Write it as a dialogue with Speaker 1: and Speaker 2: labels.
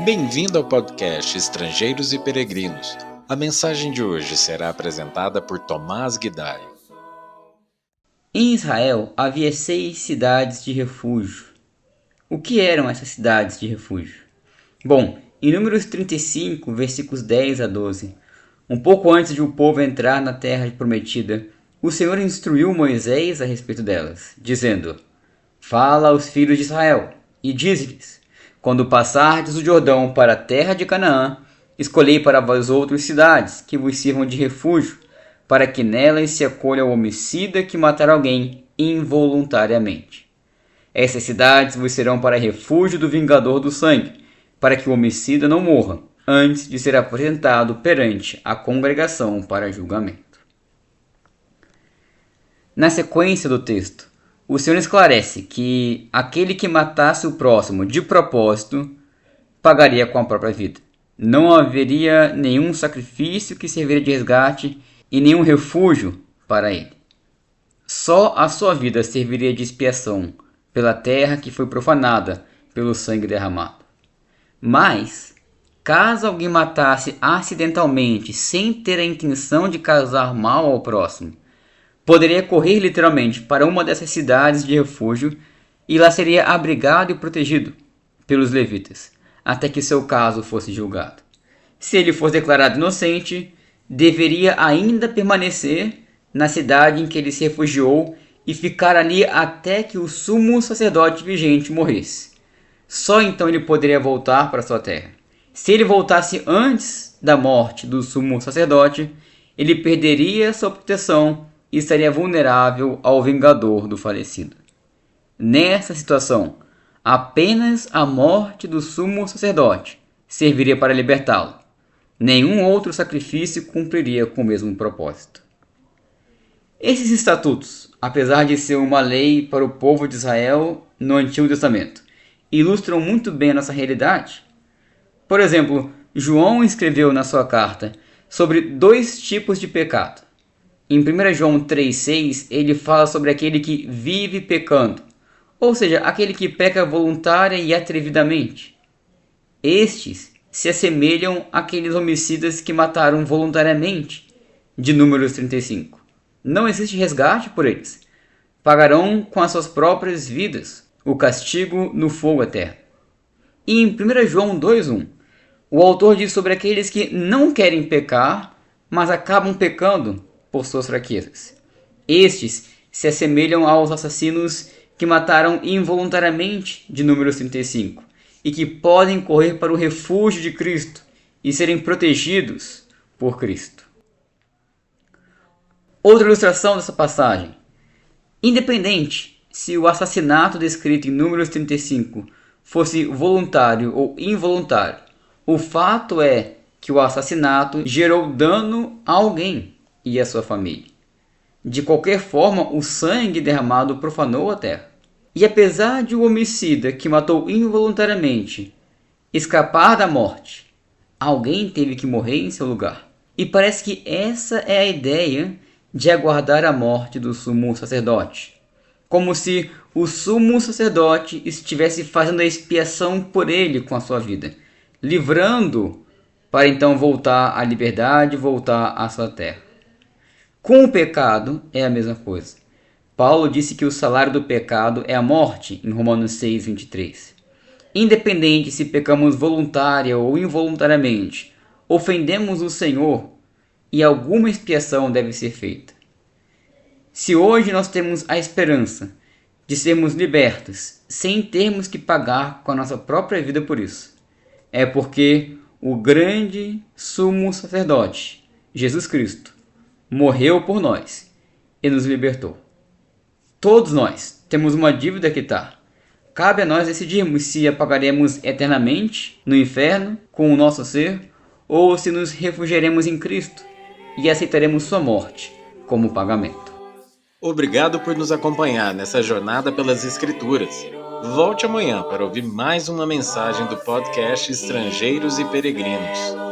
Speaker 1: Bem-vindo ao podcast Estrangeiros e Peregrinos. A mensagem de hoje será apresentada por Tomás Guidai.
Speaker 2: Em Israel havia 6 cidades de refúgio. O que eram essas cidades de refúgio? Bom, em Números 35, versículos 10 a 12, um pouco antes de o povo entrar na terra prometida, o Senhor instruiu Moisés a respeito delas, dizendo: Fala aos filhos de Israel e dize-lhes: Quando passardes o Jordão para a terra de Canaã, escolhei para vós outras cidades que vos sirvam de refúgio, para que nelas se acolha o homicida que matar alguém involuntariamente. Essas cidades vos serão para refúgio do vingador do sangue, para que o homicida não morra, antes de ser apresentado perante a congregação para julgamento. Na sequência do texto, o Senhor esclarece que aquele que matasse o próximo de propósito pagaria com a própria vida. Não haveria nenhum sacrifício que serviria de resgate e nenhum refúgio para ele. Só a sua vida serviria de expiação pela terra que foi profanada pelo sangue derramado. Mas, caso alguém matasse acidentalmente sem ter a intenção de causar mal ao próximo, poderia correr literalmente para uma dessas cidades de refúgio e lá seria abrigado e protegido pelos levitas, até que seu caso fosse julgado. Se ele fosse declarado inocente, deveria ainda permanecer na cidade em que ele se refugiou e ficar ali até que o sumo sacerdote vigente morresse. Só então ele poderia voltar para sua terra. Se ele voltasse antes da morte do sumo sacerdote, ele perderia sua proteção e estaria vulnerável ao vingador do falecido. Nessa situação, apenas a morte do sumo sacerdote serviria para libertá-lo. Nenhum outro sacrifício cumpriria com o mesmo propósito. Esses estatutos, apesar de ser uma lei para o povo de Israel no Antigo Testamento, ilustram muito bem a nossa realidade. Por exemplo, João escreveu na sua carta sobre 2 tipos de pecado. Em 1 João 3,6, ele fala sobre aquele que vive pecando, ou seja, aquele que peca voluntária e atrevidamente. Estes se assemelham àqueles homicidas que mataram voluntariamente, de Números 35. Não existe resgate por eles. Pagarão com as suas próprias vidas o castigo no fogo eterno. E em 1 João 2,1, o autor diz sobre aqueles que não querem pecar, mas acabam pecando por suas fraquezas. Estes se assemelham aos assassinos que mataram involuntariamente, de Números 35, e que podem correr para o refúgio de Cristo e serem protegidos por Cristo. Outra ilustração dessa passagem. Independente se o assassinato descrito em Números 35 fosse voluntário ou involuntário, o fato é que o assassinato gerou dano a alguém e a sua família. De qualquer forma, o sangue derramado profanou a terra. E apesar de o homicida que matou involuntariamente escapar da morte, alguém teve que morrer em seu lugar. E parece que essa é a ideia de aguardar a morte do sumo sacerdote. Como se o sumo sacerdote estivesse fazendo a expiação por ele com a sua vida, livrando para então voltar à liberdade, voltar à sua terra. Com o pecado é a mesma coisa. Paulo disse que o salário do pecado é a morte, em Romanos 6:23. Independente se pecamos voluntária ou involuntariamente, ofendemos o Senhor e alguma expiação deve ser feita. Se hoje nós temos a esperança de sermos libertos sem termos que pagar com a nossa própria vida por isso, é porque o grande sumo sacerdote, Jesus Cristo, morreu por nós e nos libertou. Todos nós temos uma dívida a quitar. Cabe a nós decidirmos se a pagaremos eternamente no inferno com o nosso ser ou se nos refugiaremos em Cristo e aceitaremos sua morte como pagamento.
Speaker 1: Obrigado por nos acompanhar nessa jornada pelas Escrituras. Volte amanhã para ouvir mais uma mensagem do podcast Estrangeiros e Peregrinos.